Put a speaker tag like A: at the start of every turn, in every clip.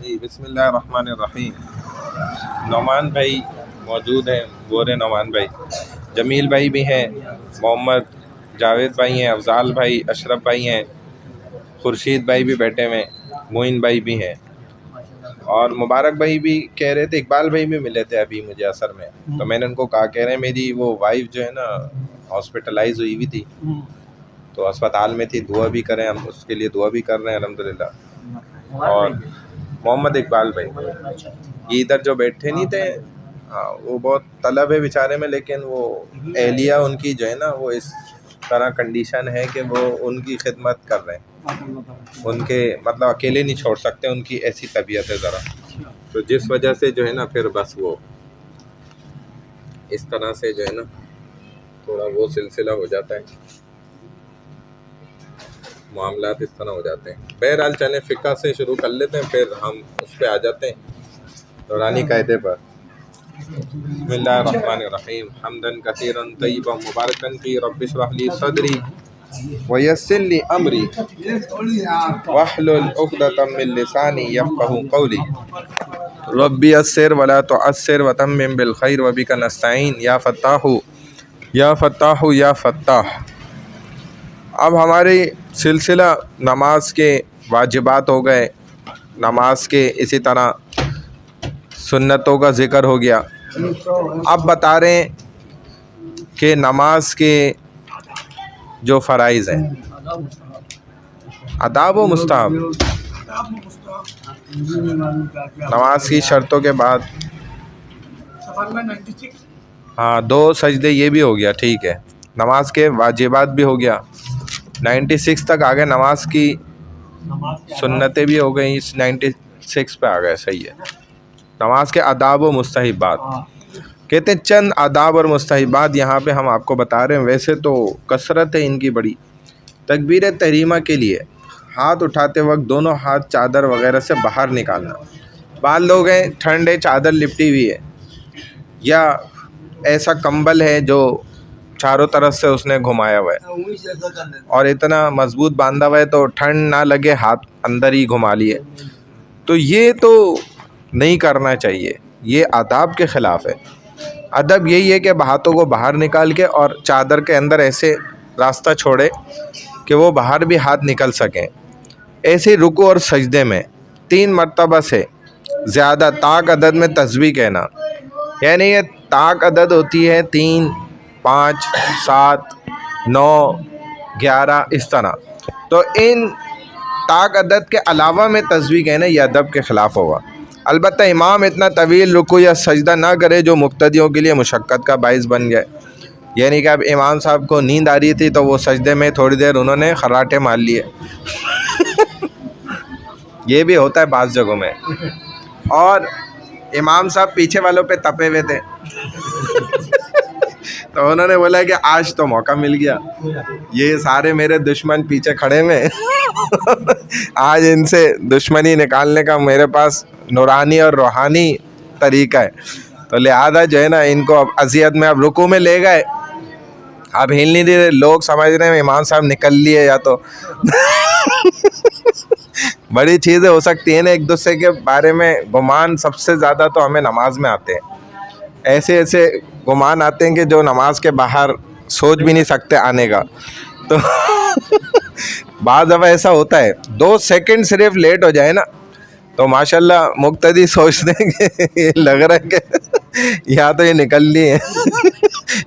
A: जी बिस्मिल्लाहिर्रहमानिर्रहीम। नौमान भाई मौजूद हैं, गोरे नौमान भाई, जमील भाई भी हैं, मोहम्मद जावेद भाई हैं, अफजाल भाई, अशरफ भाई हैं, खुर्शीद भाई भी बैठे हुए हैं, मोइन भाई भी हैं और मुबारक भाई भी कह रहे थे, इकबाल भाई भी मिले थे अभी मुझे असर में। तो मैंने उनको कहा, कह रहे हैं मेरी वो वाइफ जो है ना हॉस्पिटलाइज हुई थी, तो अस्पताल में थी, दुआ भी करें, हम उसके लिए दुआ भी कर रहे हैं अल्हम्दुलिल्लाह। और मोहम्मद इकबाल भाई ये इधर जो बैठे नहीं थे, हाँ वो बहुत तलब है बेचारे में, लेकिन वो एहलिया उनकी जो है ना वो इस तरह कंडीशन है कि वो उनकी खिदमत कर रहे हैं, उनके मतलब अकेले नहीं छोड़ सकते, उनकी ऐसी तबीयत है ज़रा, तो जिस वजह से जो है ना फिर बस वो इस तरह से जो है ना थोड़ा वो सिलसिला हो जाता है, मामलात इस तरह हो जाते हैं। बहरहाल चलें फ़िक़्ह से शुरू कर लेते हैं, फिर हम उस पर आ जाते हैं दौरानी कायदे पर। बिस्मिल्लाहिर्रहमानिर्रहीम। हम्दन कसीरन तय्यबन मुबारकन फी रब्बि इश्रह ली सदरी व यस्सिर ली अमरी वहलुल उक़दतम मिन लिसानी यफ़क़हू क़ौली रब्बी यस्सिर वला तुअस्सिर व तम्मिम बिल खैर व बिका नस्तईन या फ़त्ताहु या फ़त्ताहु या फ़त्ताह। अब हमारे सिलसिला नमाज के वाजिबात हो गए, नमाज के इसी तरह सुन्नतों का ज़िक्र हो गया। अब बता रहे हैं कि नमाज के जो फ़राइज़ हैं, आदाब व मुस्ताहब, नमाज की शर्तों के बाद हाँ 2 सजदे ये भी हो गया, ठीक है, नमाज के वाजिबात भी हो गया, 96 तक आ गए, नमाज की सुन्नतें भी हो गई, 96 पे आ गए, सही है। नमाज के आदाब व मुस्तहिबात कहते हैं, चंद आदाब और मुस्तहिबात यहाँ पे हम आपको बता रहे हैं। वैसे तो कसरत है इनकी बड़ी। तकबीर तहरीमा के लिए हाथ उठाते वक्त दोनों हाथ चादर वगैरह से बाहर निकालना। बाद लोग हैं ठंड है, चादर लिपटी हुई है या ऐसा कंबल है जो चारों तरफ से उसने घुमाया हुआ है और इतना मजबूत बांधा हुआ है तो ठंड ना लगे, हाथ अंदर ही घुमा लिए, तो ये तो नहीं करना चाहिए, ये आदाब के ख़िलाफ़ है। अदब यही है कि हाथों को बाहर निकाल के और चादर के अंदर ऐसे रास्ता छोड़े कि वो बाहर भी हाथ निकल सकें। ऐसे रुकू और सजदे में 3 मरतबा से ज़्यादा ताक अदद में तस्बीह कहना, यानी ये ताक अदद होती है 3, 5, 7, 9, 11 इस तरह, तो इन ताक अदद के अलावा में तस्बीह कहना ये अदब के ख़िलाफ़ होगा। अलबत्ता इमाम इतना तवील रुकू या सजदा ना करे जो मुक्तदियों के लिए मुशक्क़त का बाइस बन गए, यानी कि अब इमाम साहब को नींद आ रही थी तो वो सजदे में थोड़ी देर उन्होंने खर्राटे मार लिए ये भी होता है बाज़ जगहों में, और इमाम साहब पीछे वालों पे तपे हुए थे तो उन्होंने बोला कि आज तो मौका मिल गया, ये सारे मेरे दुश्मन पीछे खड़े में आज इनसे दुश्मनी निकालने का मेरे पास नूरानी और रूहानी तरीका है, तो लिहाजा जो है ना इनको अब अज़ियत में अब रुकू में ले गए, अब हिल नहीं दे रहे, लोग समझ रहे हैं इमाम साहब निकल लिए या तो बड़ी चीज़ें हो सकती हैं ना, एक दूसरे के बारे में गुमान सबसे ज़्यादा तो हमें नमाज में आते हैं, ऐसे ऐसे गुमान आते हैं कि जो नमाज के बाहर सोच भी नहीं सकते आने का, तो बाद दफ़ा ऐसा होता है 2 सेकंड सिर्फ लेट हो जाए ना तो माशाल्लाह मुक्तदी सोचते हैं कि ये लग रहा है कि या तो ये निकल लिए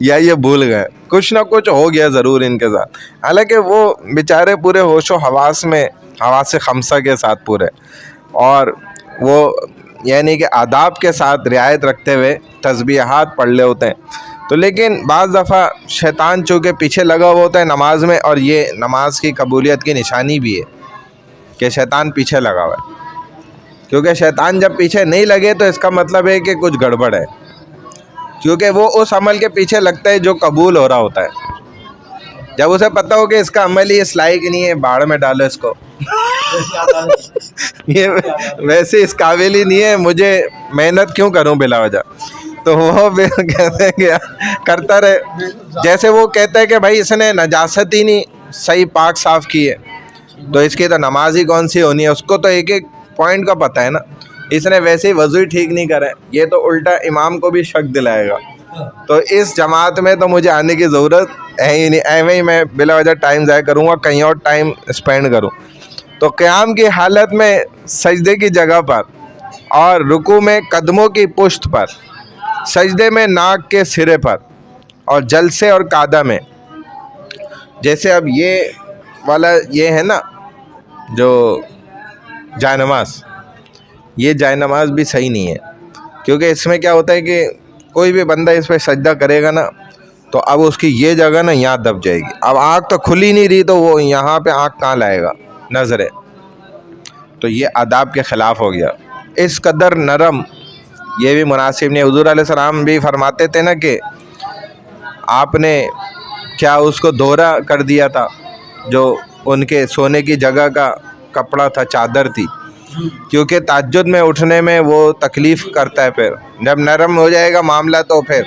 A: या ये भूल गए, कुछ ना कुछ हो गया ज़रूर इनके साथ। हालांकि वो बेचारे पूरे होशो हवास में, हवास खमसा के साथ पूरे, और वो यानी कि आदाब के साथ रियायत रखते हुए तस्बीहात पढ़ ले होते हैं, तो लेकिन बाज़ दफ़ा शैतान चूँकि पीछे लगा हुआ होता है नमाज में, और ये नमाज की कबूलियत की निशानी भी है कि शैतान पीछे लगा हुआ है, क्योंकि शैतान जब पीछे नहीं लगे तो इसका मतलब है कि कुछ गड़बड़ है, क्योंकि वो उस अमल के पीछे लगता है जो कबूल हो रहा होता है। जब उसे पता हो कि इसका अमल ही इस लायक नहीं है, बाढ़ में डालो इसको ये वैसे इस काबिल ही नहीं है, मुझे मेहनत क्यों करूं बिला वजह, तो वो कहते हैं कि करता रहे। जैसे वो कहता है कि भाई इसने नजासत ही नहीं सही पाक साफ़ की है, तो इसकी तो नमाज ही कौन सी होनी है, उसको तो एक एक पॉइंट का पता है ना, इसने वैसे ही वज़ू ही ठीक नहीं करा है, ये तो उल्टा इमाम को भी शक दिलाएगा। तो इस जमात में तो मुझे आने की ज़रूरत है ही नहीं, ऐਵੇਂ ही मैं बिला वजह टाइम ज़ाया करूँगा, कहीं और टाइम स्पेंड करूँ। तो क़याम की हालत में सजदे की जगह पर और रुकू में कदमों की पुश्त पर, सजदे में नाक के सिरे पर और जलसे और कादा में, जैसे अब ये वाला ये है ना जो जायनमाज़, ये जायनमाज़ भी सही नहीं है, क्योंकि इसमें क्या होता है कि कोई भी बंदा इस पर सजदा करेगा ना तो अब उसकी ये जगह ना यहाँ दब जाएगी। अब आँख तो खुली नहीं रही तो वो यहाँ पे आँख कहाँ लाएगा, नज़रें, तो ये आदाब के ख़िलाफ़ हो गया। इस कदर नरम ये भी मुनासिब नहीं। हुज़ूर अलैहिस्सलाम भी फरमाते थे ना कि आपने क्या उसको दोहरा कर दिया था, जो उनके सोने की जगह का कपड़ा था, चादर थी, क्योंकि तहज्जुद में उठने में वो तकलीफ़ करता है। फिर जब नरम हो जाएगा मामला तो फिर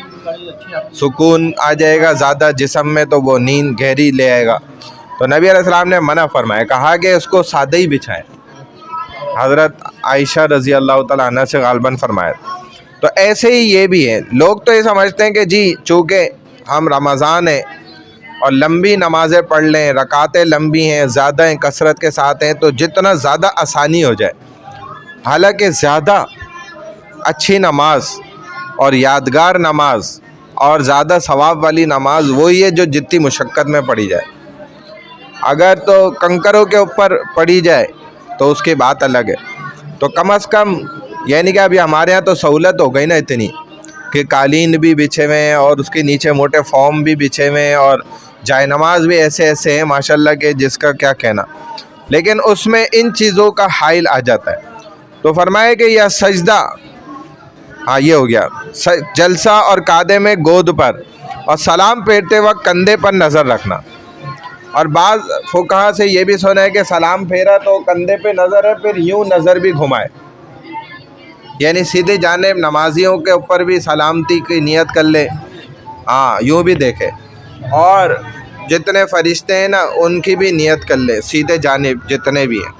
A: सुकून आ जाएगा ज़्यादा जिस्म में, तो वो नींद गहरी ले आएगा। तो नबी अलैहिस्सलाम ने मना फरमाया, कहा कि उसको सादे ही बिछाएं। हज़रत आयशा रज़ी अल्लाह तआला अन्हा से गालबन फरमाया। तो ऐसे ही ये भी है, लोग तो ये समझते हैं कि जी चूँकि हम रमज़ान है और लंबी नमाज़ें पढ़ लें, रकातें लंबी हैं, ज़्यादा हैं, कसरत के साथ हैं, तो जितना ज़्यादा आसानी हो जाए। हालांकि ज़्यादा अच्छी नमाज और यादगार नमाज और ज़्यादा सवाब वाली नमाज वही है जो जितनी मुशक्क़त में पढ़ी जाए। अगर तो कंकरों के ऊपर पढ़ी जाए तो उसकी बात अलग है। तो कम अज़ कम यानी कि अभी हमारे यहाँ तो सहूलत हो गई ना इतनी कि कालीन भी बिछे हुए हैं और उसके नीचे मोटे फॉर्म भी बिछे हुए हैं और जाए नमाज भी ऐसे ऐसे हैं माशाल्लाह के जिसका क्या कहना, लेकिन उसमें इन चीज़ों का हाइल आ जाता है। तो फरमाए कि यह सजदा, हाँ ये हो गया जलसा और कादे में गोद पर और सलाम फेरते वक्त कंधे पर नज़र रखना। और बाज़ फुक़हा से ये भी सुना है कि सलाम फेरा तो कंधे पे नज़र है, फिर यूँ नज़र भी घुमाए, यानी सीधे जाने नमाजियों के ऊपर भी सलामती की नियत कर ले, हाँ यूँ भी देखे, और जितने फरिश्ते हैं ना उनकी भी नियत कर ले, सीधे जानिब जितने भी हैं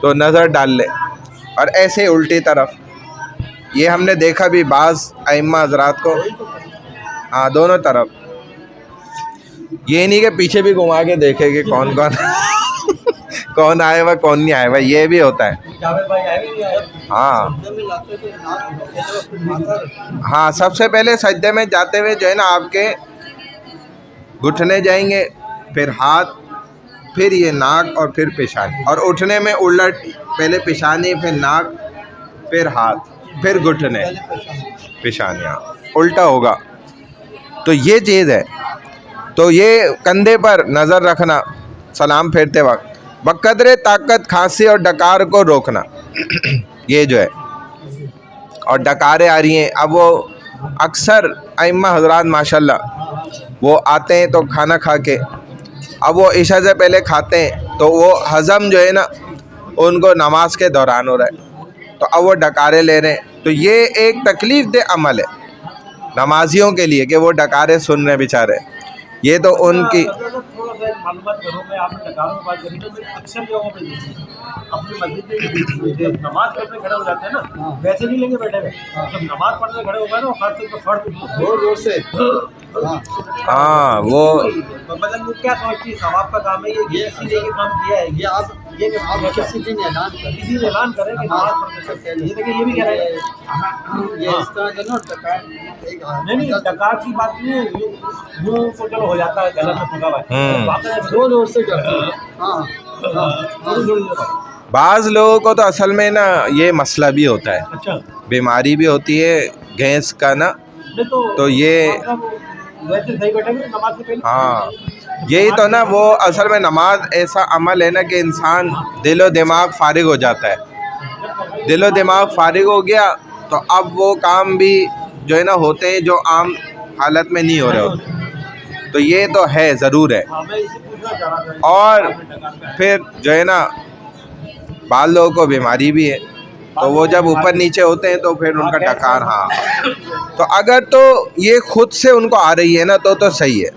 A: तो नज़र डाल ले। और ऐसे उल्टी तरफ, ये हमने देखा भी बाज़ अइम्मा हज़रात को, हाँ दोनों तरफ, ये नहीं कि पीछे भी घुमा के देखे कि कौन कौन कौन आए हुआ कौन नहीं आया हुआ, ये भी होता है। हाँ हाँ, सबसे पहले सजदे में जाते हुए जो है ना आपके घुटने जाएंगे, फिर हाथ, फिर ये नाक और फिर पेशानी, और उठने में उलट, पहले पेशानी फिर नाक फिर हाथ फिर घुटने पेशानियाँ, उल्टा होगा। तो ये चीज़ है। तो ये कंधे पर नज़र रखना सलाम फेरते वक्त, बक़द्रे ताकत खांसी और डकार को रोकना ये जो है, और डकारें आ रही हैं। अब वो अक्सर अइम्मा हज़रात माशाल्लाह वो आते हैं तो खाना खा के, अब वो इशा से पहले खाते हैं तो वो हज़म जो है ना उनको नमाज के दौरान हो रहा है, तो अब वो डकारे ले रहे हैं। तो ये एक तकलीफ़ दे अमल है नमाजियों के लिए कि वो डकारे सुन रहे बेचारे। ये तो उनकी
B: मालूमात करो, मैं आपने डकारों की बात करी तो मैं अक्सर जगहों पे देखी अपनी मस्जिद में नमाज पढ़ने खड़े हो जाते हैं ना, वैसे नहीं लेंगे बैठे हुए, जब नमाज पढ़ने खड़े हो गए ना फर्ज जोर जोर से,
A: हाँ वो
B: मतलब वो क्या समझती है सवाब का काम है, ये किसी ने ये काम किया है, ये आप किसी दिन ऐलान करें कि नमाज पढ़ने सकते हैं। ये देखिए ये भी कह रहे हैं ये इस तरह का ना नहीं डकार की बात नहीं है, यूँ तो चलो हो जाता है गलत में फंसा हुआ है।
A: बाज़ लोगों को तो असल में ना ये मसला भी होता है,
B: अच्छा
A: बीमारी भी होती है गैस का ना, तो ये
B: वैसे सही बैठेंगे नमाज से पहले,
A: हाँ यही तो ना, वो असल में नमाज ऐसा अमल है ना कि इंसान दिलो दिमाग फारिग हो जाता है। दिलो दिमाग फारिग हो गया तो अब वो काम भी जो है ना होते हैं जो आम हालत में नहीं हो रहे होते। तो ये तो है, ज़रूर है। और फिर जो है ना बाल लोगों को बीमारी भी है, तो वो जब ऊपर नीचे होते हैं तो फिर उनका डकार, हाँ तो अगर तो ये खुद से उनको आ रही है ना तो सही है,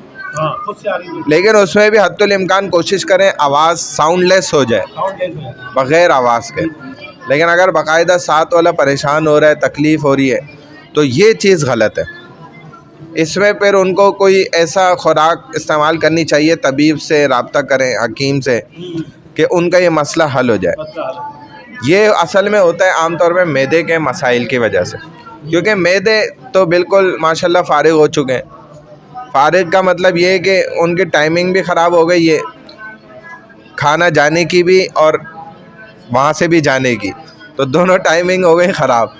B: खुद से आ रही है,
A: लेकिन उसमें भी हद्दुल इम्कान कोशिश करें आवाज़ साउंडलेस हो जाए, बग़ैर आवाज़ के। लेकिन अगर बाकायदा साथ वाला परेशान हो रहा है, तकलीफ़ हो रही है, तो ये चीज़ गलत है। इसमें फिर उनको कोई ऐसा खुराक इस्तेमाल करनी चाहिए, तबीब से रब्ता करें, हकीम से, कि उनका ये मसला हल हो जाए। ये असल में होता है आमतौर पे मैदे के मसाइल की वजह से, क्योंकि मैदे तो बिल्कुल माशाल्लाह फ़ारिग हो चुके हैं। फ़ारिग का मतलब ये है कि उनकी टाइमिंग भी ख़राब हो गई है, खाना जाने की भी और वहाँ से भी जाने की, तो दोनों टाइमिंग हो गई ख़राब।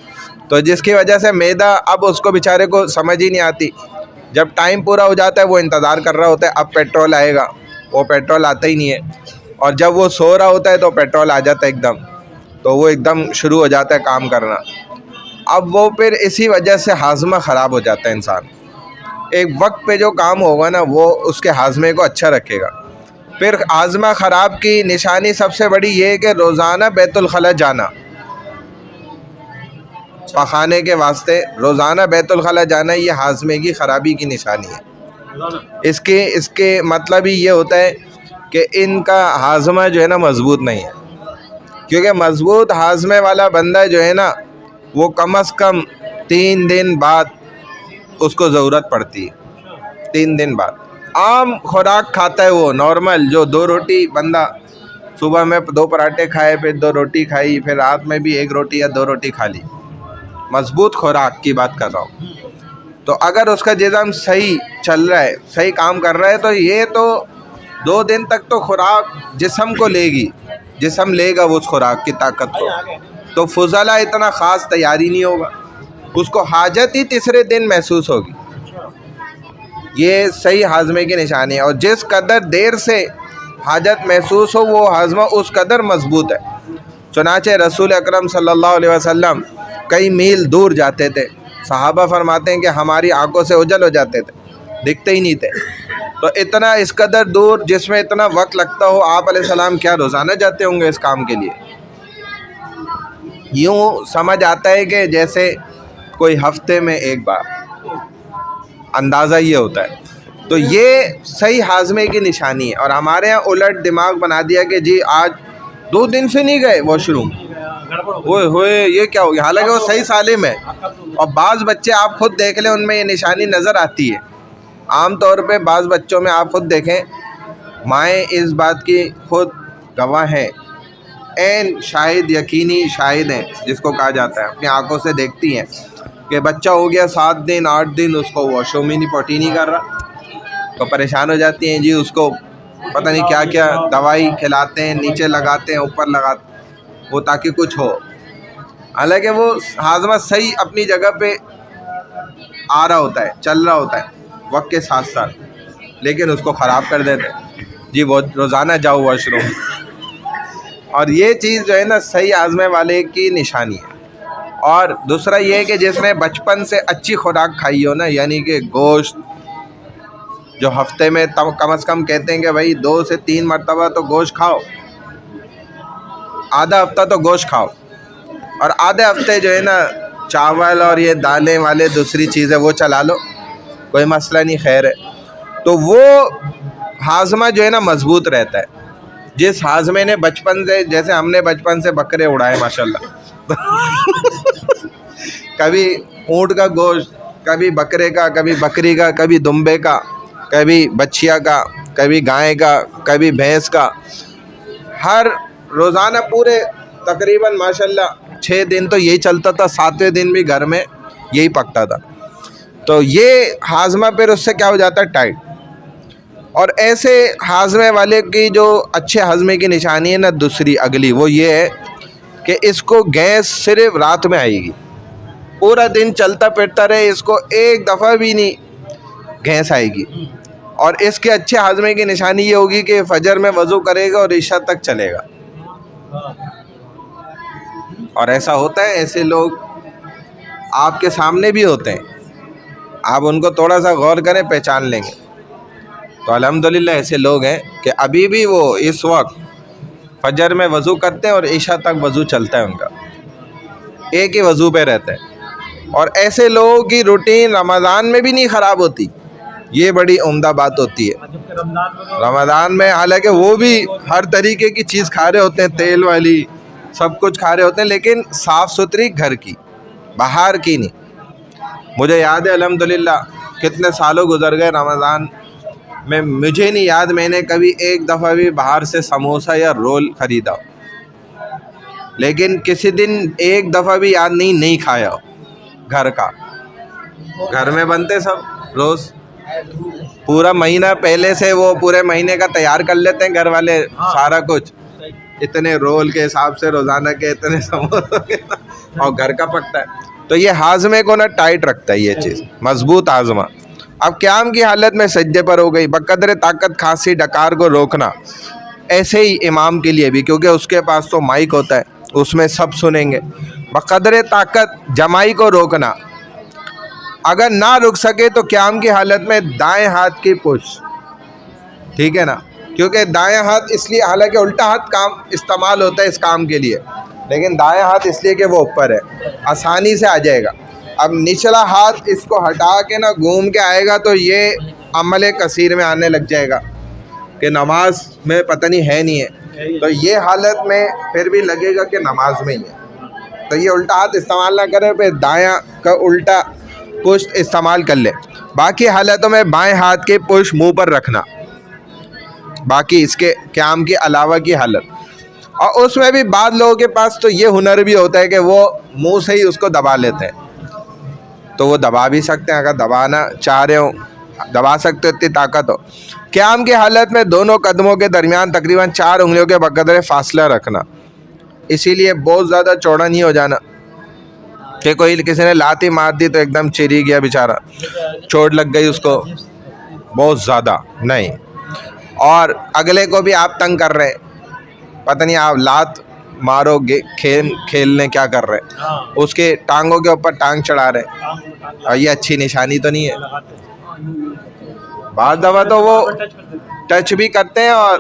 A: तो जिसकी वजह से मैदा अब उसको बेचारे को समझ ही नहीं आती। जब टाइम पूरा हो जाता है वो इंतज़ार कर रहा होता है अब पेट्रोल आएगा, वो पेट्रोल आता ही नहीं है। और जब वो सो रहा होता है तो पेट्रोल आ जाता है एकदम, तो वो एकदम शुरू हो जाता है काम करना। अब वो फिर इसी वजह से हाजमा ख़राब हो जाता है इंसान। एक वक्त पे जो काम होगा ना वो उसके हाजमे को अच्छा रखेगा। फिर हाजमा ख़राब की निशानी सबसे बड़ी ये है कि रोज़ाना बैतुल खला जाना, पखाने के वास्ते रोज़ाना बैतुल खला जाना, ये हाजमे की ख़राबी की निशानी है। इसके मतलब ही ये होता है कि इनका हाजमा जो है ना मज़बूत नहीं है, क्योंकि मज़बूत हाजमे वाला बंदा जो है ना वो कम अज़ कम 3 दिन बाद उसको ज़रूरत पड़ती है। 3 दिन बाद आम खुराक खाता है वो नॉर्मल, जो 2 रोटी बंदा सुबह में 2 पराठे खाए, फिर 2 रोटी खाई, फिर रात में भी 1 रोटी या 2 रोटी खा ली, मज़बूत खुराक की बात कर रहा हूँ। तो अगर उसका जिस्म सही चल रहा है, सही काम कर रहा है, तो ये तो 2 दिन तक तो खुराक जिस्म को लेगी, जिस्म लेगा वो उस खुराक की ताकत को। तो फुज़ला इतना ख़ास तैयारी नहीं होगा, उसको हाजत ही तीसरे दिन महसूस होगी। ये सही हाजमे की निशानी है। और जिस कदर देर से हाजत महसूस हो वो हाजमा उस कदर मज़बूत है। चुनाचे रसूल अकरम सल्लल्लाहु अलैहि वसल्लम कई मील दूर जाते थे, सहाबा फरमाते हैं कि हमारी आंखों से ओझल हो जाते थे, दिखते ही नहीं थे। तो इतना इस कदर दूर जिसमें इतना वक्त लगता हो, आप अलैहिस्सलाम क्या रोज़ाना जाते होंगे इस काम के लिए? यूँ समझ आता है कि जैसे कोई हफ्ते में एक बार, अंदाज़ा ये होता है। तो ये सही हाजमे की निशानी है। और हमारे यहाँ उलट दिमाग बना दिया कि जी आज 2 दिन से नहीं गए वॉशरूम, ओए होए ये क्या हो गया, हालांकि वो सही सालिम है। और बाज़ बच्चे आप खुद देख लें उनमें ये निशानी नज़र आती है। आम तौर पे बाज़ बच्चों में आप खुद देखें, माएँ इस बात की खुद गवाह हैं, ऐन शाहिद, यकीनी शाहिद हैं जिसको कहा जाता है, अपनी आंखों से देखती हैं कि बच्चा हो गया 7 दिन 8 दिन उसको वॉशरूम ही नहीं, पॉटी नहीं कर रहा, तो परेशान हो जाती हैं जी। उसको पता नहीं क्या क्या दवाई खिलाते हैं, नीचे लगाते हैं, ऊपर लगाते वो ताकि कुछ हो। हालांकि वो हाजमा सही अपनी जगह पे आ रहा होता है, चल रहा होता है वक्त के साथ साथ, लेकिन उसको ख़राब कर देते हैं जी। वो रोज़ाना जाओ वॉशरूम। और ये चीज़ जो है ना सही हाजमे वाले की निशानी है। और दूसरा ये है कि जिसने बचपन से अच्छी खुराक खाई हो ना, यानी कि गोश्त, जो हफ्ते में कम से कम कहते हैं कि भाई 2 से 3 मरतबा तो गोश्त खाओ, आधा हफ्ता तो गोश्त खाओ, और आधे हफ्ते जो है ना चावल और ये दालें वाले दूसरी चीज़ें वो चला लो, कोई मसला नहीं, खैर है। तो वो हाजमा जो है ना मज़बूत रहता है। जिस हाजमे ने बचपन से, जैसे हमने बचपन से बकरे उड़ाए माशाल्लाह कभी ऊँट का गोश्त, कभी बकरे का, कभी बकरी का, कभी दुम्बे का, कभी बछिया का, कभी गाय का, कभी भैंस का, हर रोज़ाना पूरे तकरीबन माशाल्लाह 6 दिन तो यही चलता था, 7वें दिन भी घर में यही पकता था। तो ये हाजमा फिर उससे क्या हो जाता है, टाइट। और ऐसे हाजमे वाले की जो अच्छे हाजमे की निशानी है ना दूसरी अगली, वो ये है कि इसको गैस सिर्फ रात में आएगी, पूरा दिन चलता फिरता रहे, इसको एक दफ़ा भी नहीं गैस आएगी। और इसके अच्छे हाजमे की निशानी ये होगी कि फजर में वज़ू करेगा और इशा तक चलेगा। और ऐसा होता है, ऐसे लोग आपके सामने भी होते हैं, आप उनको थोड़ा सा गौर करें पहचान लेंगे। तो अल्हम्दुलिल्लाह ऐसे लोग हैं कि अभी भी वो इस वक्त फजर में वज़ू करते हैं और इशा तक वज़ू चलता है उनका, एक ही वज़ू पे रहते हैं। और ऐसे लोगों की रूटीन रमज़ान में भी नहीं ख़राब होती, ये बड़ी उम्दा बात होती है। रमज़ान में हालांकि वो भी हर तरीके की चीज़ खा रहे होते हैं, तेल वाली, सब कुछ खा रहे होते हैं, लेकिन साफ़ सुथरी घर की, बाहर की नहीं। मुझे याद है अल्हम्दुलिल्लाह कितने सालों गुजर गए रमज़ान में, मुझे नहीं याद मैंने कभी एक दफ़ा भी बाहर से समोसा या रोल ख़रीदा, लेकिन किसी दिन एक दफ़ा भी याद नहीं खाया घर का। घर में बनते सब रोज़, पूरा महीना पहले से वो पूरे महीने का तैयार कर लेते हैं घर वाले सारा कुछ, इतने रोल के हिसाब से रोज़ाना के, इतने समोसों के, और घर का पकता है। तो ये हाजमे को ना टाइट रखता है, ये चीज़ मजबूत हाजमा। अब क़याम की हालत में सज्दे पर हो गई, बक़दर ताकत खांसी डकार को रोकना, ऐसे ही इमाम के लिए भी, क्योंकि उसके पास तो माइक होता है, उसमें सब सुनेंगे। बक़दर ताकत जमाई को रोकना, अगर ना रुक सके तो क़याम की हालत में दाएं हाथ की पुश, ठीक है ना, क्योंकि दाएं हाथ इसलिए, हालांकि उल्टा हाथ काम इस्तेमाल होता है इस काम के लिए, लेकिन दाएं हाथ इसलिए कि वो ऊपर है, आसानी से आ जाएगा। अब निचला हाथ इसको हटा के ना घूम के आएगा तो ये अमल कसीर में आने लग जाएगा कि नमाज में पता नहीं है नहीं है, तो ये हालत में फिर भी लगेगा कि नमाज में ही है। तो ये उल्टा हाथ इस्तेमाल ना करें, फिर दायां का उल्टा पुश्त इस्तेमाल कर ले। बाकी हालतों में बाएं हाथ के पुश मुंह पर रखना, बाकी इसके क़याम के अलावा की हालत। और उसमें भी बाद लोगों के पास तो ये हुनर भी होता है कि वो मुंह से ही उसको दबा लेते हैं, तो वो दबा भी सकते हैं, अगर दबाना चाह रहे हो दबा सकते हो, इतनी ताकत हो। क़याम की हालत में दोनों कदमों के दरमियान तकरीबन 4 उंगलियों के बकदर फासला रखना, इसीलिए बहुत ज़्यादा चौड़ा नहीं हो जाना कि कोई किसी ने लात ही मार दी तो एकदम चिरी गया बेचारा, चोट लग गई उसको बहुत ज़्यादा, नहीं। और अगले को भी आप तंग कर रहे हैं, पता नहीं आप लात मारोगे खेलने क्या कर रहे हैं, उसके टांगों के ऊपर टांग चढ़ा रहे हैं, और ये अच्छी निशानी तो नहीं है। बाद दफ़ा तो वो टच भी करते हैं, और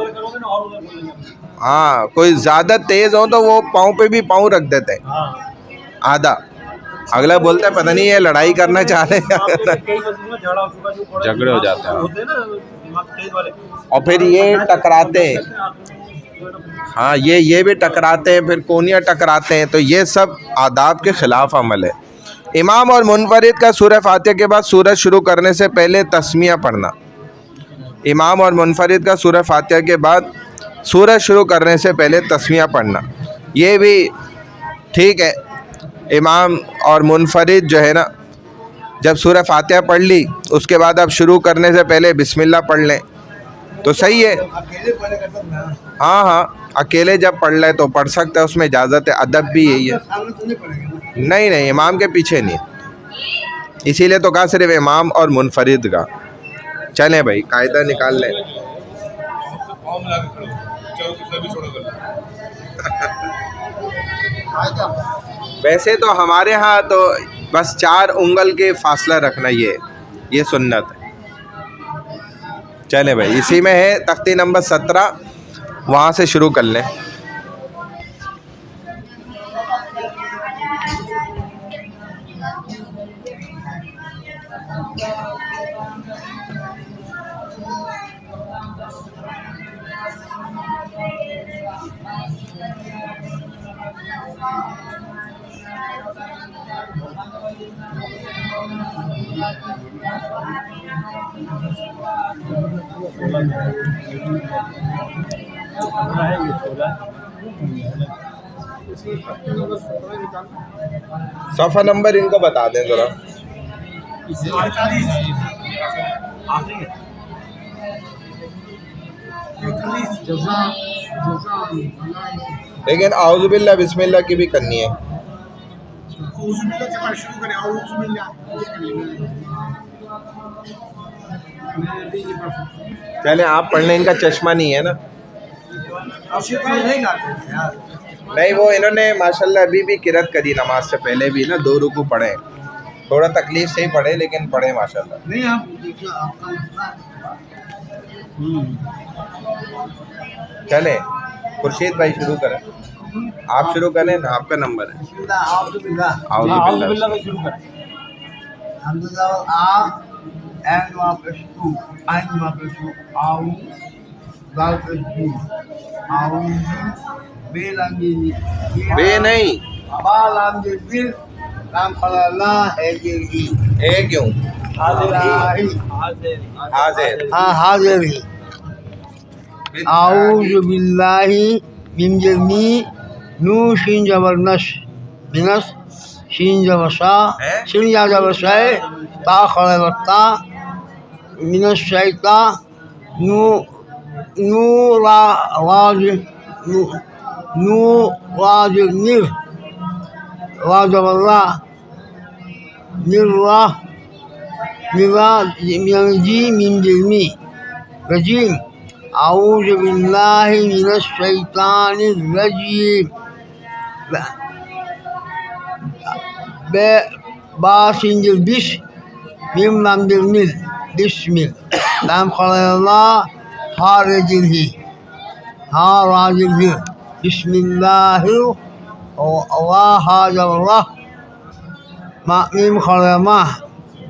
A: हाँ कोई ज़्यादा तेज़ हो तो वो पाँव पे भी पाँव रख देते हैं आधा, अगला बोलता है पता नहीं ये लड़ाई करना चाह रहे हैं, झगड़े हो जाते हैं। और फिर ये टकराते हैं, हाँ ये भी टकराते हैं, फिर कोनियाँ टकराते हैं, तो ये सब आदाब के ख़िलाफ़ अमल है। इमाम और मुनफरिद का सूरह फातिहा के बाद सूरत शुरू करने से पहले तस्मिया पढ़ना, इमाम और मुनफरिद का सूरह फातिहा के बाद सूरत शुरू करने से पहले तस्मिया पढ़ना, ये भी ठीक है। इमाम और मुनफरिद जो है ना, जब सूरह फातिहा पढ़ ली उसके बाद अब शुरू करने से पहले बिस्मिल्लाह पढ़ लें तो सही है। हाँ अकेले जब पढ़ ले तो पढ़ सकते हैं, उसमें इजाज़त है, अदब भी यही है। नहीं इमाम के पीछे नहीं, इसीलिए तो कहा सिर्फ इमाम और मुनफरिद का। चलें भाई कायदा निकाल लें। वैसे तो हमारे यहाँ तो बस 4 उंगल के फासला रखना, ये सुन्नत है। चले भाई इसी में है तख्ती नंबर 17, वहाँ से शुरू कर लें। सफ़ा नंबर इनको बता दें ज़रा। लेकिन आउज़ुबिल्लाह बिस्मिल्लाह की भी करनी है। चले आप पढ़ने, इनका चश्मा नहीं है ना। नहीं वो इन्होंने माशाल्लाह अभी भी किरत करी नमाज से पहले भी ना, 2 रुकू पढ़े, थोड़ा तकलीफ से ही पढ़े लेकिन पढ़े माशाल्लाह। नहीं आप चले खुर्शीद भाई शुरू करें, आप शुरू करें ना, आपका नंबर है। बे नहीं,
B: बा लाम जिल लाम खला है जिल
A: ए क्यों?
B: हाजिर
A: हाजिर।
B: हाँ हाजिर ही आऊज़ु बिल्लाहि मिन जमी नू शीन जबर नश मिनस शीन जबर सा शीन या जबर शै ता खड़ा वत्ता मिनस शैता नू नू रा राज नू राज निर राज जबर रा निर रा निरा जी मिन जमी रजीम आऊज़ु बिल्लाहि मिनश शैतानिर रजीम बे बासिंजिल बिश मिम लामदिल मिल बिस्मिल लाम खलल्लाह हा रजिल ही हा राजिल ही बिस्मिल्लाहिर अल्लाह हाजल्लाह मा मिम खलमा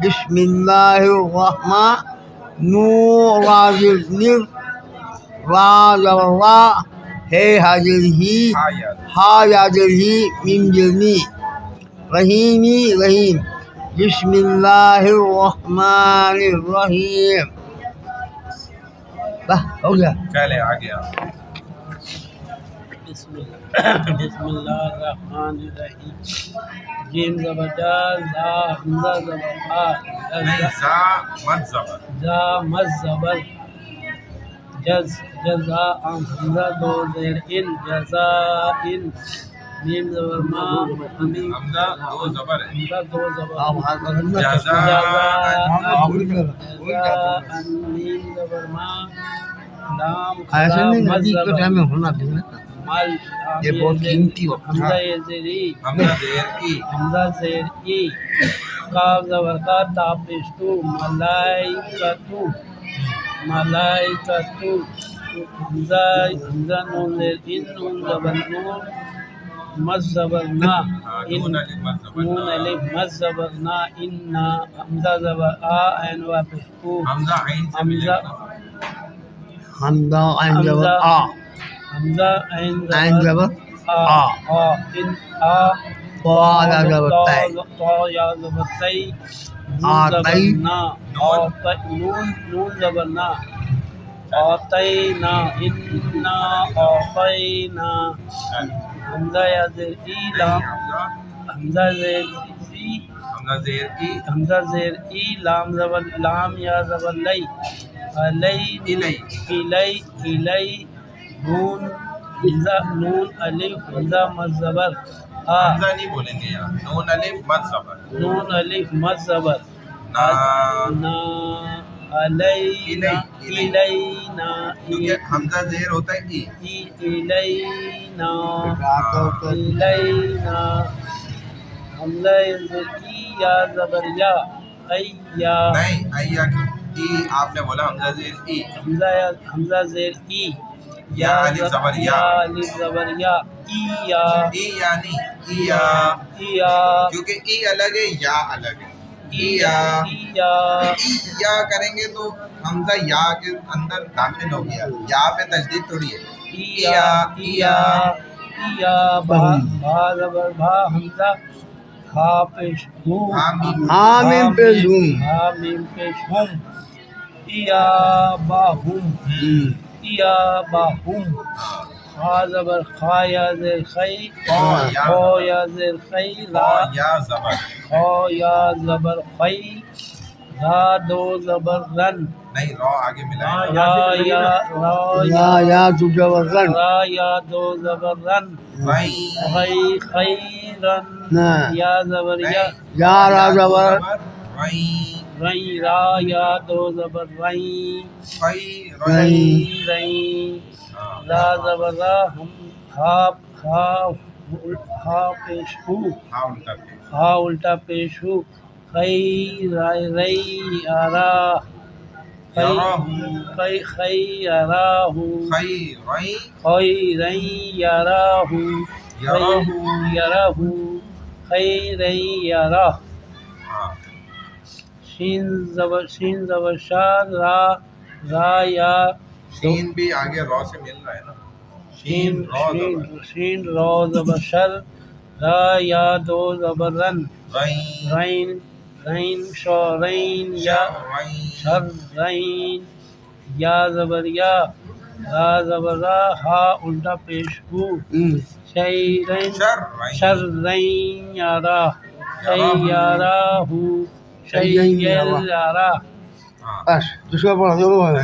B: बिस्मिल्लाहिर रहमान नू राजिल निर राजल्ला है हाजिर ही हा याजिर ही मिम जमी रहीमी रहीम बिस्मिल्लाहिर रहमानिर रहीम। बस हो गया।
A: चले आ गया।
C: बिस्मिल्लाहिर्रहमानिर्रहीम जीम ज़बर दाल ज़ा हमज़ा ज़बर आ
A: नहीं, जा मत ज़बर,
C: ज़ा मज़ ज़बर जज़ जज़ा हमज़ा दो ज़ेर इन जज़ा इन मीम ज़बर मा हमीम
A: हमज़ा दो ज़बर है।
C: हमज़ा दो ज़बर
A: जज़ा
C: अन मीम ज़बर मा लाम
B: ऐसे नहीं
C: मज़
B: नदी के
C: ज़बर
B: टाइम में होना भी ना
C: मल
B: ये बहुत कीमती होता है।
C: हमज़ा ये ज़ेरी
A: हमज़ा ज़ेर ई,
C: हमज़ा ज़ेर ई काफ ज़बर का तापिस्तु मलाइकतु मलाइकतु हमज़ा हमज़ा नून ज़ेर इन नून ज़बर नून मज़ ज़बर ना इन
A: नून अलिफ मत ज़बर
C: नून
A: ना।
C: अलिफ मज़ ज़बर ना इन्ना हमज़ा ज़बर आ ऐन वापिस्तु
A: हमज़ा आइन से
C: हमज़ा
A: मिलेगा।
B: हमदा आइन जबर आ
C: हमज़ा ऐन
B: आइन जबर
C: आ इन आ
B: तो या जबर तै
C: तो या ज़बर तै
B: आ तै
C: ना और नून नून ज़बर ना आतैना इन्ना आतैना हमज़ा या ज़ेर ई लाम हमज़ा ज़ेर ई
A: हमज़ा ज़ेर ई,
C: हमज़ा ज़ेर ई लाम ज़बर लाम या ज़बर लै अलई
A: इलै,
C: इलै इलै नून हमज़ा नून अलिफ हमज़ा मज़ ज़बर आ
A: हमज़ा नहीं बोलेंगे यार, नून अलिफ मत ज़बर
C: नून अलिफ मज़ ज़बर
A: ना,
C: ना अलई
A: इलै,
C: इलैना
A: क्योंकि हमज़ा ज़ेर होता है ई।
C: इलैना इलैना हमज़ा ई या ज़बर या अय्या
A: नहीं, अय्या क्यों? ई आपने बोला हमज़ा ज़ेर ई,
C: हमज़ा ज़ेर ई
A: या अलिफ ज़बर या,
C: अलिफ ज़बर या इया
A: ई यानी इया,
C: इया
A: क्योंकि ई अलग है या अलग है। इया
C: इया
A: या करेंगे तो हमज़ा या के अंदर दाखिल हो गया, या पे तजदीद थोड़ी है।
C: इया इया इया बा ज़बर भा हमज़ा हा पेश हूँ
B: हामिम पे झूम
C: हा मीम पेश हुम इया बाहुम इया बाहुम खा ज़बर खा या ज़ेर खई खो या ज़ेर खई ला
A: या ज़बर
C: खो या ज़बर खई रा दो ज़बर रन
A: नहीं, रॉ आगे मिला है।
C: रा
B: या तू जबर रन
C: रा या दो ज़बर रन
A: भाई
C: खई खई रन
B: ना
C: या ज़बर या
B: या रा जबर
A: भाई
C: रई रा या दो ज़बर रई
A: भाई
B: रई
C: रई रा ज़बर रा हम हा हा हा पेश हूँ
A: हाँ उल्टा पे।
C: हा उल्टा पेश हूँ खई राय रई आरा खई खई याराहू
A: खई रई
C: खई रई याराहू
A: याराहू।
C: याराहू खई रई यारा
A: हाँ,
C: शीन ज़बर शाह रा रा या
A: शीन भी आगे रॉ से मिल रहा है ना।
C: शीन रो ज़बर शर, रा या दो ज़बर रन, रैन रैन शो रैन या शर रैन, या ज़बर या, रा ज़बर रा, हा उल्टा पेश हु, शैरैन शर्रैन यारा, शैयारा हु, शैयारा।
D: बस दूसरा पढ़ा दो भाई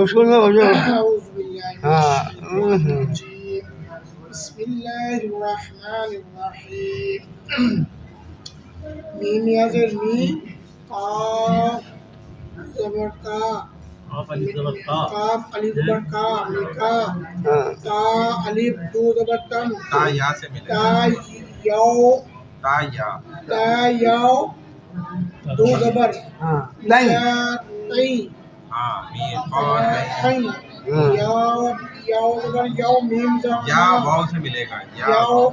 D: उसको ना बजो हाँ
B: बिस्मिल्लाहिर्रहमानिर्रहीम। मीम या ज़ेर मी, काफ ज़बर का, काफ अलिफ ज़बर का, मिका, ता अलिफ दो ज़बर तम, ता याओ दो ज़बर,
D: नहीं
B: तई याओ याओ ज़बर याओ, मीम ज़बर
A: या वाव से मिलेगा
B: याओ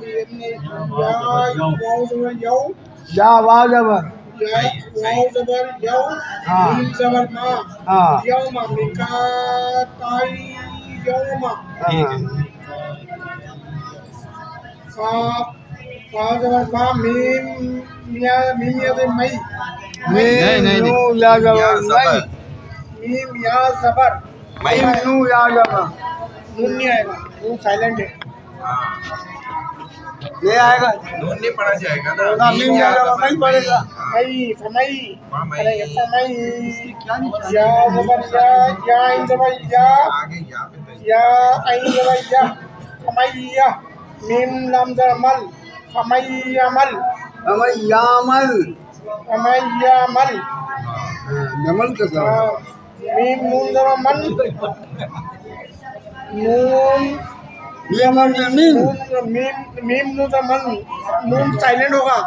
B: वाव ज़बर याओ,
D: जा वाव जबर
B: वाव ज़बर याओ, मीम ज़बर मा, यौमा मिकाताई यौमा, फा ज़बर फा, मीम या ज़ेर मई,
D: नू या जबर नहीं
B: मीम या ज़बर
D: नू या जबर
B: नून नहीं आएगा, नून साइलेंट है।
D: ये आएगा
A: नून नहीं पढ़ा जाएगा ना
D: ना मीम या जबर नहीं पड़ेगा
B: मई फमई अरे फमई, या ज़बर या इन ज़बर या,
A: आगे या पे
B: या आइन ज़बर या, फमैया, मीम लाम ज़बर मल, फमैयामल,
D: हमें यामल
B: फमैयामल,
D: नमल के साथ
B: मीम नून ज़बर मन, नून
D: ये मन मीम
B: मीम नून ज़बर मन, नून साइलेंट होगा,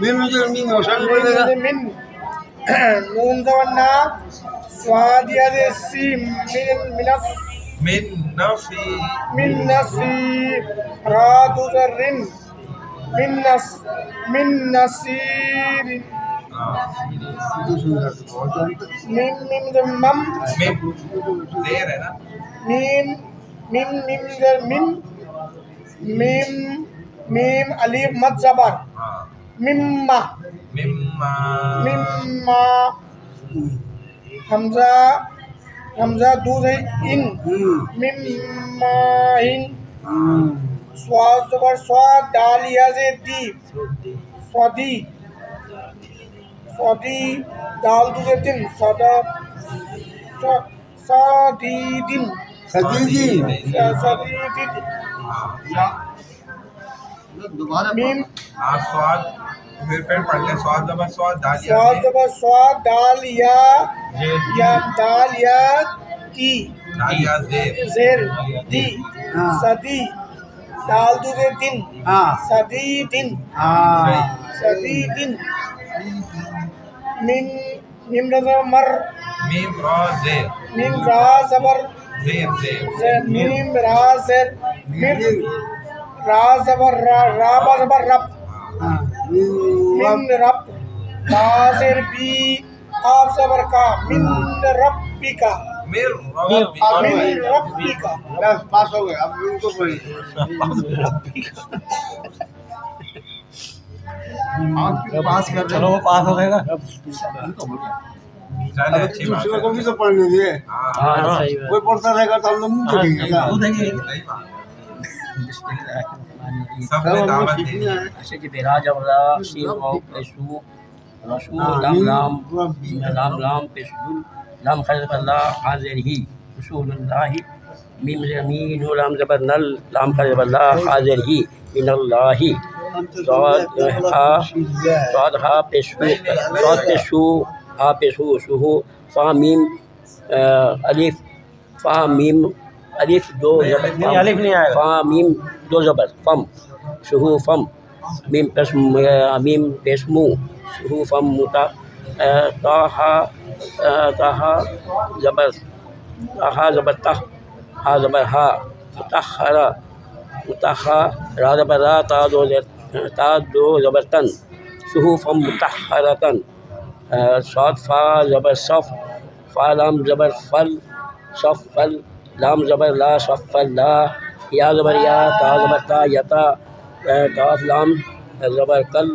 D: मीम मुझे मीम रोशन बोलेगा
B: मिन, नून ज़बर ना, स्वाद या ज़ेर सी, मिनस
A: मिन नफी
B: मिन नसी, रा दो ज़र रिन, मिन नसीरिन, मीम ज़बर मम,
A: मिम देर है ना
B: मीम ज़बर मिम, मीम अलीफ मद ज़बर,
A: हाँ
B: मिम्मा
A: मिम्मा
B: हमजा दूध है इन, मिम्माहिन, स्वाद ज़बर स्वाद, दाल या ज़ेर दी, स्वादी दाल दूध दिन, सादीदिन
D: सदीदी
B: मीम
A: हाँ स्वाद फिर पढ़ ले स्वाद ज़बर स्वाद दाल
B: स्वाद ज़बर स्वाद, दाल या ती, ज़ेर दी, सदी दाल दूध दिन, सदी दिन मीम ज़बर मर,
A: मीम रा ज़ेर
B: मीम रा ज़बर
A: ज़ेर
B: मीम रा ज़ेर मिर, रा ज़बर रा बा ज़बर रब, मिन रब, बा ज़ेर बी, काफ ज़बर का, मिन रब्बिका,
A: मिर
B: मिन रब्बिका,
D: बस पास हो गए अब उनको पढ़िए
C: पास कर चलो वो पास हो जाएगा।
A: चले अच्छी बात
D: दूसरे
A: है
D: को भी तो पढ़ने दिए
A: हाँ
C: सही बात।
D: कोई पढ़ता रहेगा तो हम लोग मुंह देखेंगे क्या
A: सही बात सबने दावत दी
C: ऐसे कि बेरा जबरा सीन वाव पेशु रसूल लाम पेशुल लाम खैर अल्लाह हाजिर ही रसूलुल्लाह, मीम ज़मीन लाम ज़बर नल, लाम खैर अल्लाह हाजिर ही मिनल्लाही, स्वाद हा पेशु हा पेशु शुहु, फा मीम अलिफ दो ज़बर, अलिफ नहीं आएगा, फा मीम दो ज़बर फम, शुहु फम, मीम पेशमू शुहु फम, मुता ताहा ज़बर तह, हा ज़बर हा, मुतहरा रा ज़बर रा, ता दो ज़बर तन, शुहु फम मुतहरतन, साद फा ज़बर सफ, फा लाम ज़बर फल, सफ फल,
E: लाम ज़बर ला सफ़ ला या ज़बर या ता ज़बर ता यता काफ लाम ज़बर कल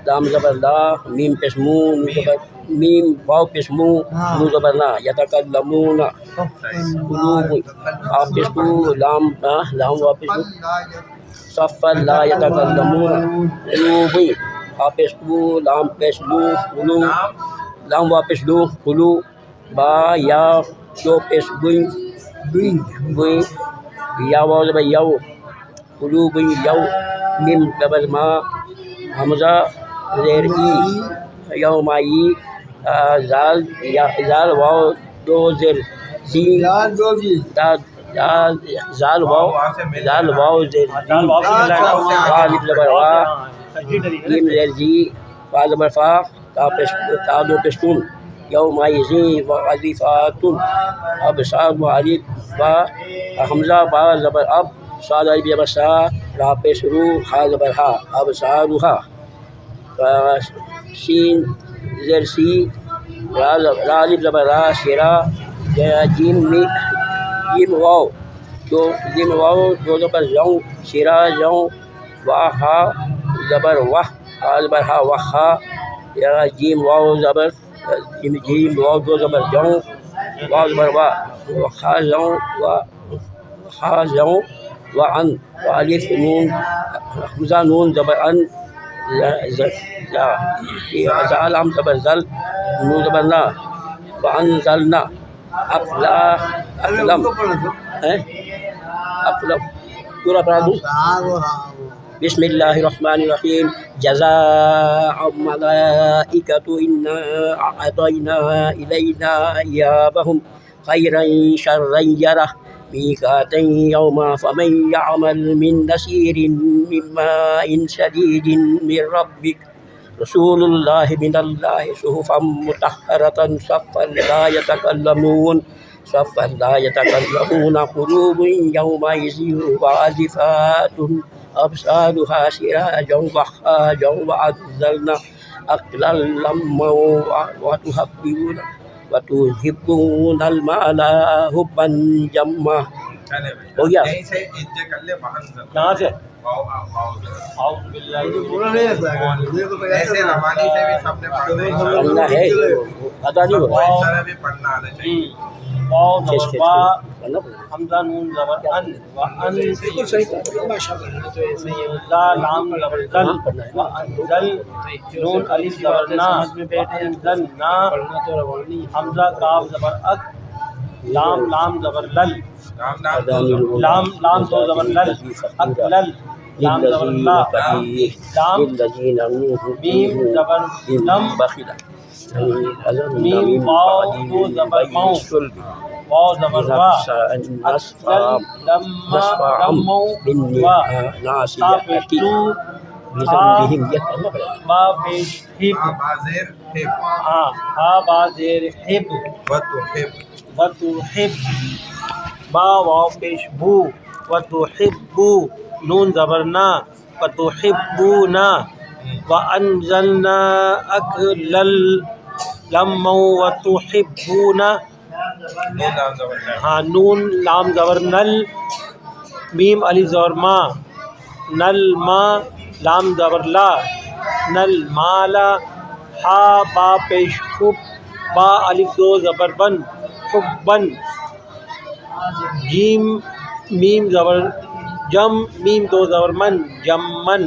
E: लाम ज़बर ला मीम पेश मू नून ज़बर मीम वाव पेश मू नून ज़बर ना यतकल्लमूना कुलूब आप पेश कू लाम लाम वाव पेश मू सफ़ ला यतकल्लमूना कुलूब आप पेश कू लाम पेश लू कुलू लाम वाव पेश लू कुलू बा या दो पेश बुई बुई या वाव ज़बर यव कुलूब यव मीम ज़बर मा हमज़ा ज़ेर ई यौमाई ज़ाल या ज़ाल वाव दो ज़ेर जी ज़ाल वाव ज़ेर वालिफ ज़बर वा मीम ज़ेर जी वा ज़बर फ़ा ता दो पेशतून यौमाई ज़ी वज़ीफ़ातुन अबसार वालिफ वा हमज़ा बा ज़बर अब साद अलिफ ज़बर सा रा पेश रू हा ज़बर हा अबसारुहा शीन ज़ेर सी रा अलिफ ज़बर रा शेरा जीम वाव दो ज़बर जौ शेरा जौ वाह हा ज़बर वाह हा ज़बर हा वाह हा जीम वाव ज़बर जीम वाव दो ज़बर जौ वाव ज़बर वाह हा जौ व अन वालिफ नून हमज़ा नून ज़बर अन ज़ाल हम ज़बर ज़ल नून ज़बर ना व अनज़लना अक़लम अक़लम पूरा पढ़ा दूँ बिस्मिल्लाहिर्रहमानिर्रहीम जज़ाअ मलाइकतु इन्ना अअतैना इलैना इयाबहुम खैरन शर्रन यरह मीक़ातन यौमा फमन यअमल मिन नसीरिन मिम्माइन शदीदिन मिन रब्बिक रसूलुल्लाहि मिनल्लाहि सुहुफ़म मुतहहरतन सफ़्फ़न ला यतकल्लमून क़ुलूबुन यौमइज़िन वाज़िफ़ातुन अबसारुहा शिराजन वहाजन वअन्ज़लना अक़लम वतुहिब्बूनल माला हुब्बन जम्मा। हो गया
C: कहाँ से
E: पढ़ना है अदा नहीं होगा
C: हमज़ा नून ज़बर अन व अन बिल्कुल सही लाम ज़बर ज़ल व अनज़ल नून अलिफ ज़बर ना अनज़ल ना हमज़ा काफ ज़बर अक लाम ज़बर लल लाम दो ज़बर लल अक़लल लाम ज़बर ला लाम मीम ज़बर लम मीम वाव दो ज़बर मौ वाव ज़बर वा लम्मा वा ता पेश तू बा पेश हिब हाँ हा बा ज़ेर हिब वतुहिब बा वाव पेश बू वतुहिब्बू नून ज़बर ना वतुहिब्बूना व अनज़लना अक़लल लम्मा वतुहिब्बूना हाँ नून लाम ज़बर नल मीम अलिफ ज़बर मा नल मा लाम ज़बर ला नल माला हा बा पेश हुब बा अलिफ दो ज़बर बन हुब्बन जीम मीम ज़बर जम मीम दो ज़बर मन जम्मन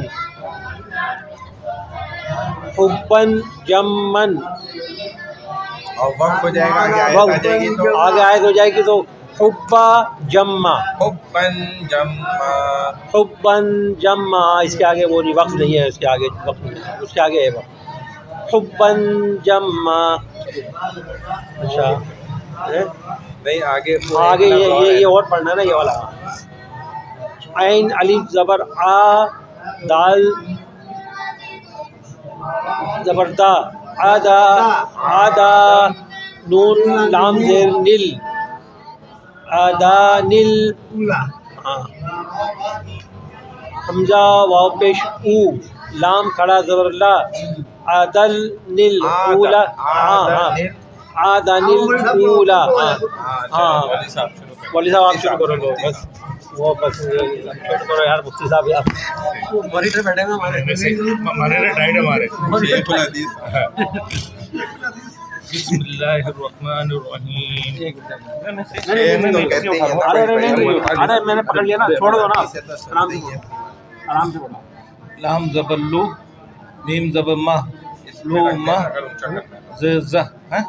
C: हुब्बन जम्मन
A: और वक्त हो जाएगा
C: आगे आएगा हो जाएगी तो हुब्बा जम्मा हुब्बन जम्मा इसके आगे वो नहीं वक्त नहीं है उसके आगे वक्त नहीं है उसके आगे है वक्त हुब्बन जम्मा। अच्छा
A: नहीं आगे
C: ये और पढ़ना ना ये वाला ऐन अलिफ ज़बर आ दाल ज़बरदा आदा नून लाम ज़ेर निल आदा निल हाँ हमज़ा वाव पेश ऊ लाम खड़ा ज़बर ला आदल निल ऊला हाँ आदानिल ऊला हाँ
B: मौलवी साहब आप शुरू करो बस, वो बस शुरू करो यार, मुफ्ती साहब यार मॉनिटर बैठे हैं हमारे
C: डाइट हमारे
A: शेखुल हदीस।
C: बिस्मिल्लाहिर्रहमानिर्रहीम।
B: अरे मैंने पकड़ लिया ना, छोड़ दो ना, आराम से बोलो।
C: लाम ज़बर लू, मीम ज़बर मा, लो मा, ज़ हैं?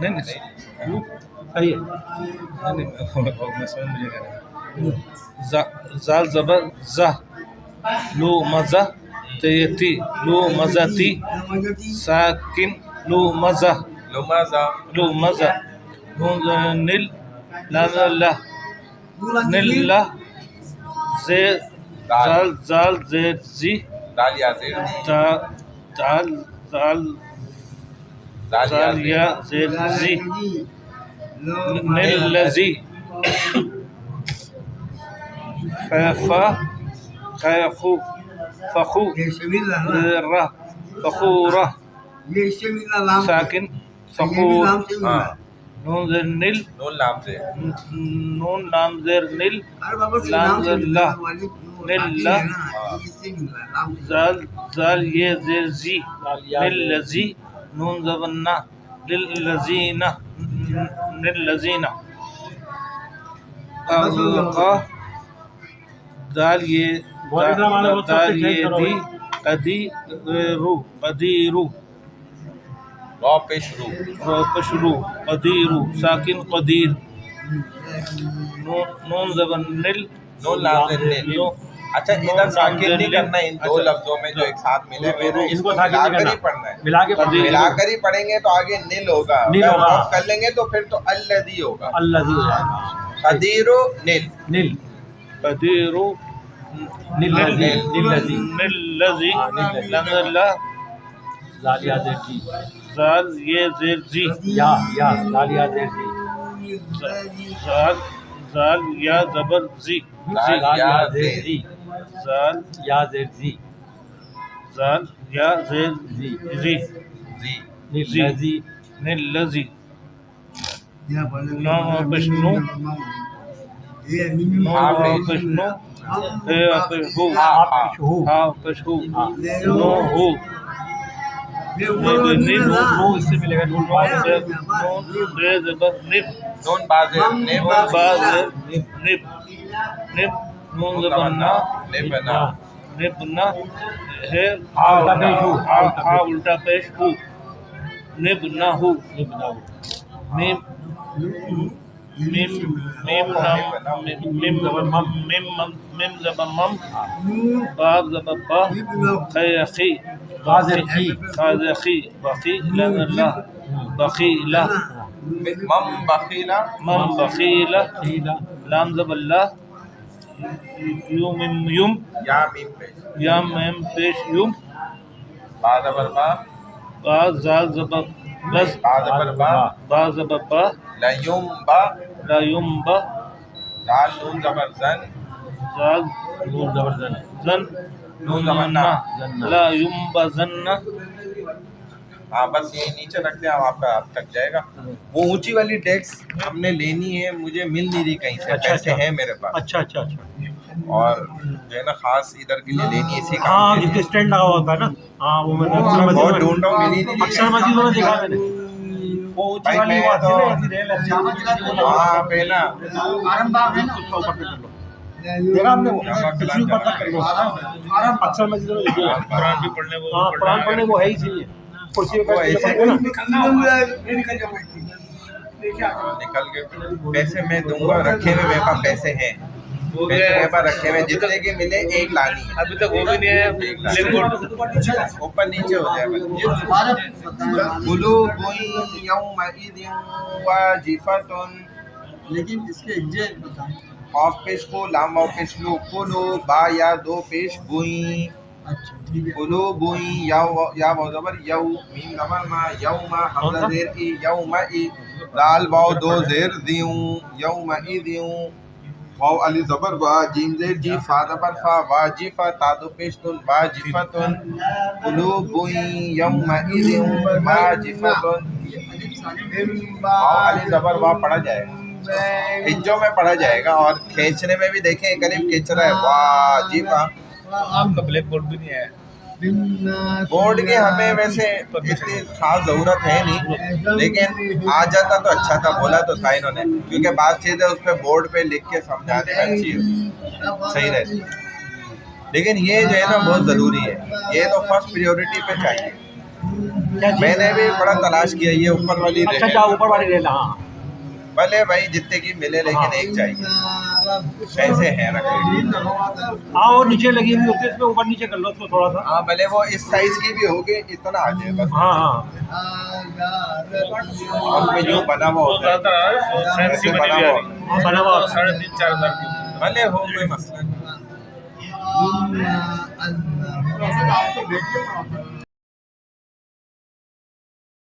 C: नहीं
B: सही है।
C: मैं समझ मुझे कह रहा ज़ाल ज़बर ज़ा, लो मज़ा, तयती, लो मज़ाती, साकिन, लो मज़ा,
A: लुमाजा
C: लो मज़ा, निल, ला निल्ला, ज़े, ज़ाल ज़ाल ज़ेर ज़ी,
A: दाल या ज़ेर
C: दाल दाल
A: दाल
C: ज़ाल या ज़ेर ज़ी, निल लज़ी, खैफा, खैखू, फखू, रा, फखूरा, साकिन, फखूर,
A: हाँ
C: नून ज़ेर निल,
A: नून लाम से
C: नून लाम ज़ेर निल, लाम ज़ेर ला, निल ला, ज़ाल ज़ाल ये ज़ेर ज़ी, निल लज़ी, नून ज़बर ना, लिल लज़ीना, निल लज़ीना, क़ा, दाल ये दी, कदीरू, कदीरू,
A: वा पेशरू
C: पशरू, कदीरू, साकिन कदीर, नून ज़बर निल,
A: नून लाम से निल। अच्छा इधर साकिन नहीं करना है इन दो लफ्जों में जो एक साथ मिले हुए हैं, इसको मिलाकर ही पढ़ना है। मिलाकर ही पढ़ेंगे तो आगे निल होगा, अगर ऑफ कर लेंगे तो फिर तो अल्लज़ी होगा।
B: अल्लाह हो जाएगा।
A: कदीरो निल
B: नील
C: कदीरू,
B: नील
C: निल्लज़ी, लज़ला,
B: लालिया देर जी,
C: ज़ाल ये ज़ेर जी,
B: या लालिया देर जी,
C: ज़ाल या ज़बर जी,
B: लालिया देर जी,
C: ज़ाल
B: या देर जी,
C: ज़ाल या ज़ेर
B: जी,
C: जी,
B: नील लजी,
C: निल लज़ी, नौ पेशनू, नौ पेशनू, पेशहू, हाँ पेशहू, नो हो,
B: नो इससे मिलेगा नून
A: नून बाज़ेर निब
C: निब, नून ज़बर ना,
A: निबना
C: निबना है, उल्टा पेश हु, निबना हु, मीम ज़बर मम, बाब ज़बर बा, खैखी, खाज़खी, बखीला, बखीला,
A: मम बखीला
C: मम बखीला, लाम ज़बर ला, युम,
A: या मीम पेश
C: या मेम पेश युम,
A: बा ज़बर बा
C: बा ज़ाल ज़बर बस,
A: बा ज़बर बा
C: बा ज़बर बा,
A: लयुम बा
C: ला युम बा,
A: दाल नून ज़बर ज़न
C: ज़ाल
B: नून जबरदन,
C: ज़न,
A: नून ज़बर ना।
C: ला युम बा ज़न्ना,
A: हाँ बस ये नीचे रख दे, अब आपका अब तक जाएगा। वो ऊंची वाली डेस्क हमने लेनी है, मुझे मिल नहीं रही कहीं से, पैसे हैं मेरे पास
B: अच्छा
A: और जो है ना खास इधर के लिए लेनी है इसी
B: हाँ,
A: काम के
B: जिसके
A: लिए।
B: स्टैंड लगा हुआ था ना, हाँ वो मैंने
A: बहुत ढूंढा हूँ, मिल ही नहीं
B: अक्सर
A: रही।
B: मस्जिदों में देखा मैंने, वो ऊंची
A: भाई
B: वाली
A: मैं
B: वो आती है ना,
A: तो-
B: ऐसी रेल है,
A: वहाँ पे ना
B: आरामबाग है ना, उसका ऊपर से कर लो, देखा आपने वो पिछली बार तक कर लो, अक्सर मस्जिदों में देखिए,
C: कुरान भी पढ़ने वो
B: हाँ कुरान पढ़ने वो है ही चाहिए, कुर्सी पे
A: वो
B: बैठ के
A: ऐसे
B: पढ़ते ना,
A: निकल के पैसे मैं दूंगा, रखे हुए मेरे पास पैसे हैं, पैसे मेरे पास रखे हुए, जितने के मिले एक लानी है।
C: अभी तक वो भी नहीं है,
A: ऊपर नीचे हो जाए गुलू बुई यौमइदिन वाजिफतुन,
B: लेकिन इसके एग्जैक्ट बताएं।
A: ऑफ पेश को लाम वाव पेश लो कुलू बा या दो पेश बुई,
B: अच्छा ठीक है,
A: कुलू बुई या वाव ज़बर यौ, मीम ज़बर मा, यौमा हमज़ा ज़ेर ई, यौमइ, दाल वाव दो ज़ेर दियूं, यौमइदिन, वाव अली ज़बर वा, जीम ज़ेर जी, फा ज़बर फा, वाजिफा, ता दो पेश तुन, वाजिफतुन, कुलू बुई यौमइदिन वाजिफतुन, वाव अली ज़बर वा पढ़ा जाएगा। हिज्जों में पड़ा जाएगा और खींचने में भी देखें करीब खींच रहा है। वाह जी वाह।
C: आपका ब्लैक बोर्ड भी नहीं है।
A: बोर्ड की हमें वैसे इतनी खास जरूरत है नहीं, लेकिन आ जाता तो अच्छा था। बोला तो था इन्होंने, क्योंकि बात चीज़ है उस पर बोर्ड पे लिख के समझाने में अच्छी सही रहती। लेकिन ये जो है ना बहुत ज़रूरी है, ये तो फर्स्ट प्रायोरिटी पे चाहिए। मैंने भी बड़ा तलाश किया ये ऊपर वाली
B: अच्छा
A: रेल,
B: अच्छा, ऊपर वाली रेल। हाँ
A: भले भाई जितने की मिले लेकिन एक चाहिए। पैसे हैं रखे।
B: हाँ, वो नीचे लगी हुई होती है, इसमें ऊपर नीचे कर लो उसको थोड़ा सा।
A: हाँ भले वो इस साइज की भी होगी, इतना आ जाए बस।
B: हाँ हाँ
A: और उसमें जो बना हुआ होता है,
C: फैंसी बनी हुई आ रही
B: हाँ, बना हुआ।
C: 3,500-4,000 की।
A: भले हो कोई मसला नहीं।